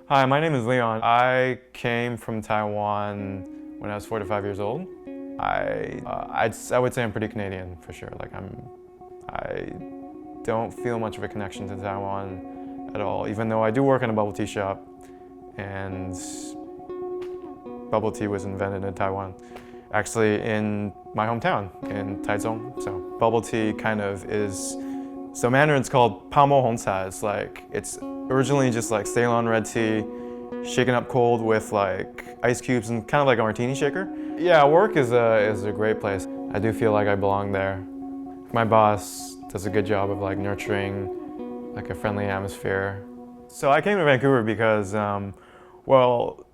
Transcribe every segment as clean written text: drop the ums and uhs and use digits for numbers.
Hi, my name is Leon. I came from Taiwan when I was 4 to 5 years old. I would say I'm pretty Canadian for sure. I don't feel much of a connection to Taiwan at all, even though I do work in a bubble tea shop, and bubble tea was invented in Taiwan, actually in my hometown in Taichung. So bubble tea kind of is, so Mandarin it's called 泡沫红茶. It's originally just like Ceylon red tea, shaken up cold with like ice cubes and kind of like a martini shaker. Yeah, work is a great place. I do feel like I belong there. My boss does a good job of like nurturing like a friendly atmosphere. So I came to Vancouver because, well,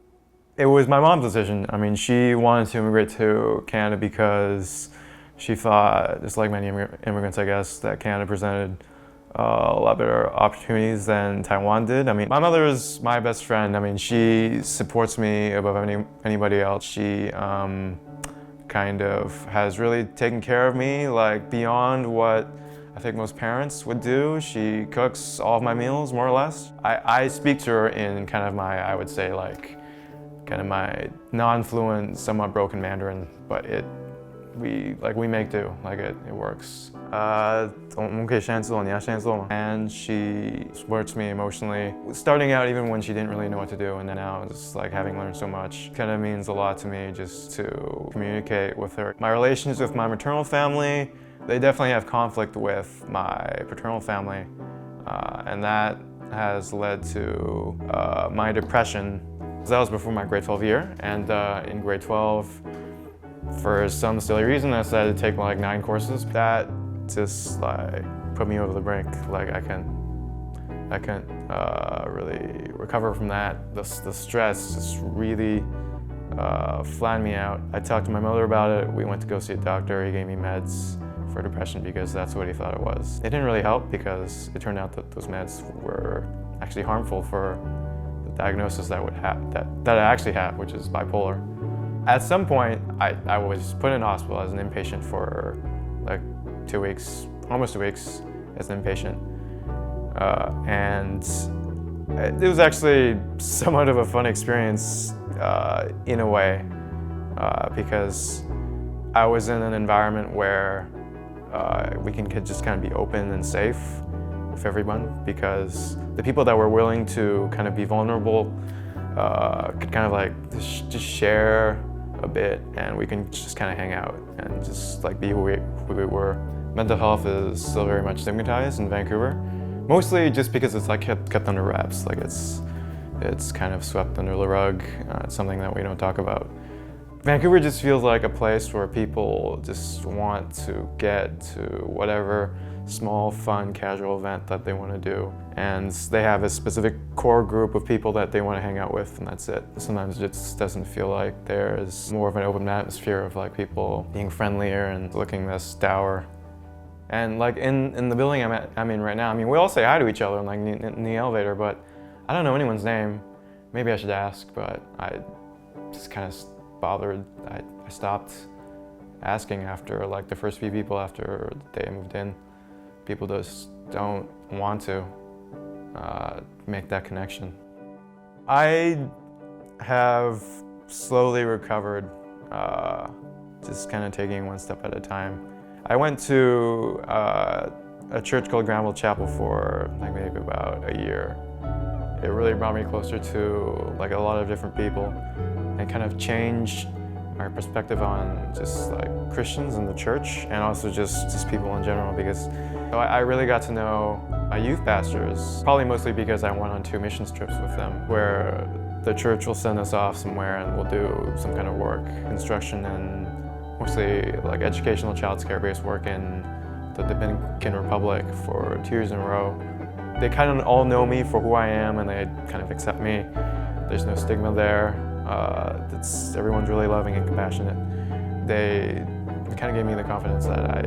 it was my mom's decision. I mean, she wanted to immigrate to Canada because she thought, just like many immigrants, I guess, that Canada presented a lot better opportunities than Taiwan did. I mean, my mother is my best friend. I mean, she supports me above anybody else. She kind of has really taken care of me, like beyond what I think most parents would do. She cooks all of my meals, more or less. I speak to her in kind of my, I would say, like, kind of my non-fluent, somewhat broken Mandarin, but we make do, like it works. 我们可以现在做，你要现在做吗? And she supports me emotionally. Starting out, even when she didn't really know what to do, and then now just like having learned so much, kind of means a lot to me just to communicate with her. My relations with my maternal family, they definitely have conflict with my paternal family, and that has led to my depression. That was before my grade 12 year, and in grade 12, for some silly reason, I decided to take like 9 courses. That just like put me over the brink. Like I can't really recover from that. The stress just really flattened me out. I talked to my mother about it. We went to go see a doctor. He gave me meds for depression because that's what he thought it was. It didn't really help because it turned out that those meds were actually harmful for the diagnosis that I actually have, which is bipolar. At some point, I was put in hospital as an inpatient for like 2 weeks, almost 2 weeks as an inpatient. And it was actually somewhat of a fun experience in a way, because I was in an environment where we can just kind of be open and safe with everyone, because the people that were willing to kind of be vulnerable could kind of like just share a bit, and we can just kind of hang out and just like be who we were. Mental health is still very much stigmatized in Vancouver, mostly just because it's like kept under wraps. Like it's kind of swept under the rug. It's something that we don't talk about. Vancouver just feels like a place where people just want to get to whatever small, fun, casual event that they want to do. And they have a specific core group of people that they want to hang out with, and that's it. Sometimes it just doesn't feel like there's more of an open atmosphere of like people being friendlier and looking less dour. And like in the building I'm in right now, I mean, we all say hi to each other like in the elevator, but I don't know anyone's name. Maybe I should ask, but I just kind of bothered. I stopped asking after like the first few people after the day I moved in. People just don't want to make that connection. I have slowly recovered, just kind of taking one step at a time. I went to a church called Granville Chapel for like maybe about a year. It really brought me closer to like a lot of different people and kind of changed my perspective on just like Christians and the church, and also just people in general, because I really got to know my youth pastors, probably mostly because I went on 2 missions trips with them, where the church will send us off somewhere and we'll do some kind of work, instruction, and mostly like educational child care-based work in the Dominican Republic for 2 years in a row. They kind of all know me for who I am, and they kind of accept me. There's no stigma there. Everyone's really loving and compassionate. They kind of gave me the confidence that I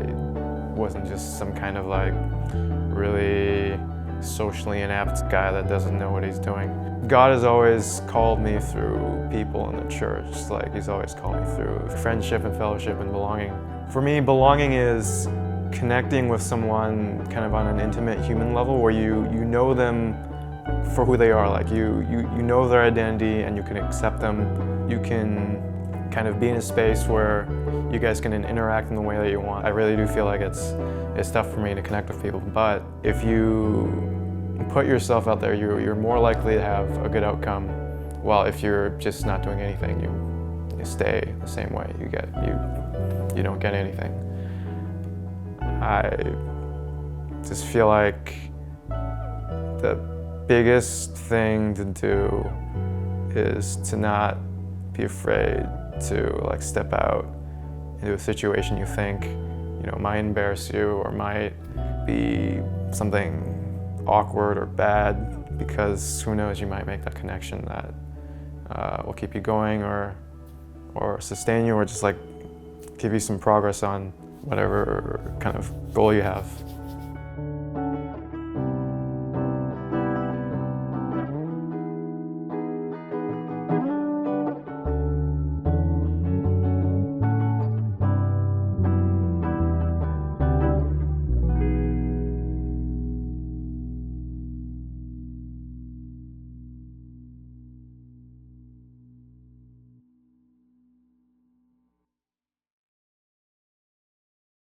wasn't just some kind of like really socially inept guy that doesn't know what he's doing. God has always called me through people in the church. Like he's always called me through friendship and fellowship and belonging. For me, belonging is connecting with someone kind of on an intimate human level where you know them for who they are. Like you know their identity and you can accept them. You can kind of be in a space where you guys can interact in the way that you want. I really do feel like it's tough for me to connect with people, but if you put yourself out there, you're more likely to have a good outcome. While if you're just not doing anything, you stay the same way. You don't get anything. I just feel like the biggest thing to do is to not be afraid to like step out into a situation you think, might embarrass you or might be something awkward or bad, because who knows, you might make that connection that will keep you going or sustain you, or just like give you some progress on whatever kind of goal you have.